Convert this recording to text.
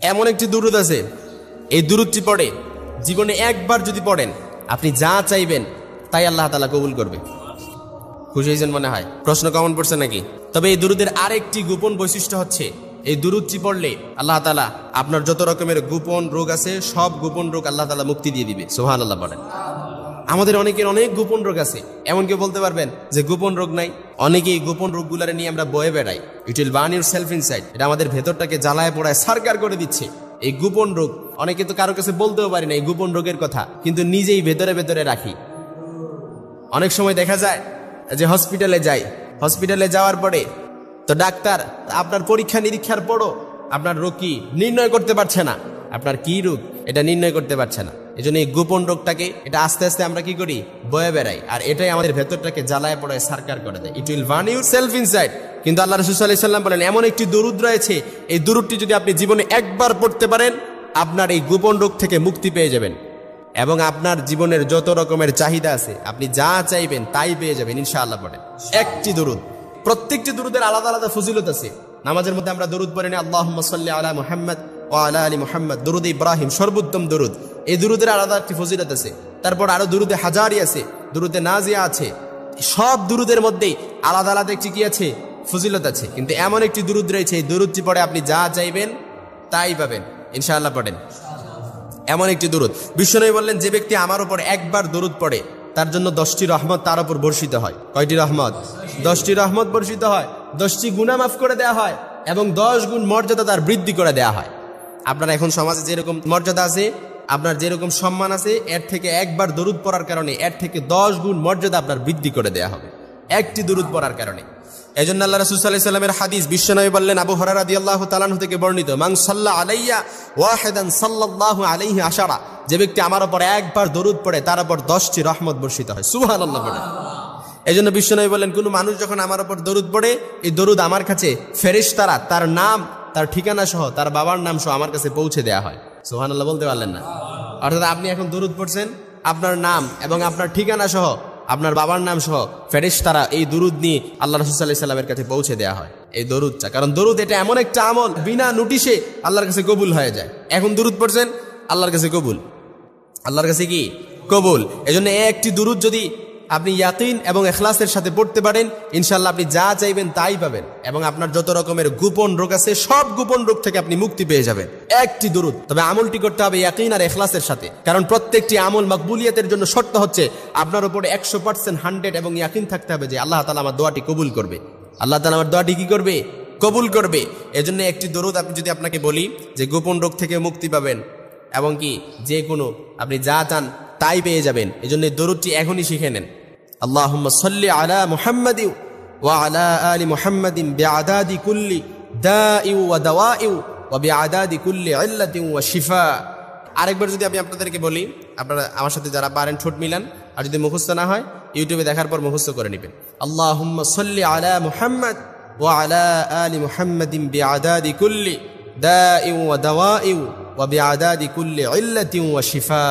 এমন একটি দুরূদ আছে, এই দুরূদটি পড়ে জীবনে একবার যদি পড়েন আপনি যা চাইবেন তাই আল্লাহ তাআলা কবুল করবে। খুশি হয়েছেন মনে হয়? প্রশ্ন কমন পড়ছে নাকি? তবে এই দুরূদের আরেকটি গোপন বৈশিষ্ট্য হচ্ছে, এই দুরূদটি পড়লে আল্লাহ তাআলা আপনার যত রকমের গোপন রোগ আছে সব গোপন রোগ আল্লাহ তাআলা মুক্তি দিয়ে দিবে। সুবহানাল্লাহ বলেন। আমাদের অনেকের অনেক গোপন রোগ আছে, এমন কেউ বলতে পারবেন যে গোপন রোগ নাই? অনেকেই গোপন রোগগুলারে নিয়ে আমরা বয়ে বেড়াই। It will burn your self inside, এটা আমাদের ভেতরটাকে জ্বালায় পোড়ায় সারকার করে দিচ্ছে। এই গোপন রোগ অনেকে তো কারো কাছে বলতেও পারি না এই গোপন রোগের কথা, কিন্তু নিজেই ভেতরে ভেতরে রাখি। অনেক সময় দেখা যায় যে হসপিটালে যাওয়ার পরে তো ডাক্তার আপনার পরীক্ষা নিরীক্ষার পরও আপনার রোগ কি নির্ণয় করতে পারছে না, আপনার কি রোগ এটা নির্ণয় করতে পারছে না। এই জন্য এই গোপন রোগটাকে এটা আস্তে আস্তে আমরা কি করি, বয়ে বেড়াই, আর এটাই আমাদের ভেতরটাকে জ্বালায় পড়ায় সারকার করে দেয়। It will burn your self inside. কিন্তু আল্লাহ রাসূল সাল্লাল্লাহু আলাইহি ওয়াসাল্লাম বলেন এমন একটি দরুদ রয়েছে, এই দরুদটি যদি আপনি জীবনে একবার পড়তে পারেন আপনার এই গোপন রোগ থেকে মুক্তি পেয়ে যাবেন, এবং আপনার জীবনের যত রকমের চাহিদা আছে আপনি যা চাইবেন তাই পেয়ে যাবেন ইনশাআল্লাহ। পড়েন একটি দরুদ, প্রত্যেকটি দরুদের আলাদা আলাদা ফজিলত আছে। নামাজের মধ্যে আমরা দরুদ পড়ি না, আল্লাহুম্মা সাল্লি আলা মুহাম্মদ ওয়া আলা আলি মুহাম্মদ, দরুদ ইব্রাহিম সর্বোত্তম দরুদ। এই দরুদের আলাদা একটি ফজিলত আছে। তারপর আরো দরুদে হাজারি আছে, দরুদে নাজিয়া আছে। সব দরুদের মধ্যেই আলাদা আলাদা একটি কি আছে, ফজিলত আছে। কিন্তু এমন একটি দরুদ রয়েছে, এই দরুদটি পড়ে আপনি যা চাইবেন তাই পাবেন ইনশাআল্লাহ। পড়েন এমন একটি দরুদ। বিশ্বনবী বললেন যে ব্যক্তি আমার উপর একবার দরুদ পড়ে তার জন্য 10টি রহমত তার উপর বর্ষিত হয়। কয়টি রহমত? 10টি রহমত বর্ষিত হয়, 10টি গুনাহ মাফ করে দেওয়া হয়, এবং 10 গুণ মর্যাদা তার বৃদ্ধি করে দেওয়া হয়। আপনার এখন সমাজে যেরকম মর্যাদা আছে, আপনার যেরকম সম্মান আছে, এর থেকে একবার দরুদ পড়ার কারণে এর থেকে 10 গুণ মর্যাদা আপনার বৃদ্ধি করে দেওয়া হবে একটি দরুদ পড়ার কারণে। এজন্য আল্লাহ রাসূল সাল্লাল্লাহু আলাইহি ওয়াসাল্লামের হাদিস, বিশ্বনবী বললেন, আবু হুরায়রা রাদিয়াল্লাহু তাআলা আনহু থেকে বর্ণিত, মান সাল্লা আলাইয়া ওয়াহিদান সাল্লাল্লাহু আলাইহি আশারা, যে ব্যক্তি আমার উপর একবার দরুদ পড়ে তার উপর 10টি রহমত বর্ষিত হয়। সুবহানাল্লাহ বলেন। এজন্য বিশ্বনবী বললেন, কোন মানুষ যখন আমার উপর দরুদ পড়ে এই দরুদ আমার কাছে ফেরেশতারা তার নাম, তার ঠিকানা সহ, তার বাবার নাম সহ আমার কাছে পৌঁছে দেয়া হয়। সুবহানাল্লাহ বলতে পারলেন না? অর্থাৎ আপনি এখন দরুদ পড়ছেন, আপনার নাম এবং আপনার ঠিকানা সহ, আপনার বাবার নাম সহ ফেরেশতারা এই দরুদ নিয়ে আল্লাহ রাসূল সাল্লাল্লাহু আলাইহি ওয়াসাল্লামের কাছে পৌঁছে দেয়া হয় এই দরুদটা। কারণ দরুদ এটা এমন একটা আমল, বিনা নোটিশে আল্লাহর কাছে কবুল হয়ে যায়। এখন দরুদ পড়ছেন, আল্লাহর কাছে কবুল, আল্লাহর কাছে কি কবুল। এজন্য একটি দরুদ যদি আপনি ইয়াকিন এবং ইখলাসের সাথে পড়তে পারেন ইনশাআল্লাহ আপনি যা চাইবেন তাই পাবেন, এবং আপনার যত রকমের গোপন রোগ আছে সব গোপন রোগ থেকে আপনি মুক্তি পেয়ে যাবেন একটি দরুদ। তবে আমলটি করতে হবে ইয়াকিন আর ইখলাসের সাথে, কারণ প্রত্যেকটি আমল মাকবুলিয়াতের জন্য শর্ত হচ্ছে আপনার উপরে 100% 100 এবং ইয়াকিন থাকতে হবে যে আল্লাহ তাআলা আমার দোয়াটি কবুল করবে, আল্লাহ তাআলা আমার দোয়াটি কি করবে, কবুল করবে। এজন্য একটি দরুদ আপনি যদি আপনাকে বলি যে গোপন রোগ থেকে মুক্তি পাবেন এবং কি যে কোনো আপনি যা চান তাই পেয়ে যাবেন, এজন্য দরুদটি এখনই শিখে নেন। আল্লাহুম্মা সাল্লি আলা মুহাম্মাদি ওয়া আলা আলি মুহাম্মাদিন বিআদাদি কুল্লি দাই ওয়া দাওয়াই ওয়া বিআদাদি কুল্লি ইল্লাতিন ওয়া শিফা। আরেকবার যদি আমি আপনাদেরকে বলি, আপনারা আমার সাথে যারা পারেন ঠোঁট মিলান, আর যদি মুখস্থ না হয় ইউটিউবে দেখার পর মুখস্থ করে নেবেন। আল্লাহুম্মা সাল্লি আলা মুহাম্মাদ ওয়া আলা আলি মুহাম্মাদিন বিআদাদি কুল্লি দাই ওয়া দাওয়াই ওয়া বিআদাদি কুল্লি ইল্লাতিন ওয়া শিফা।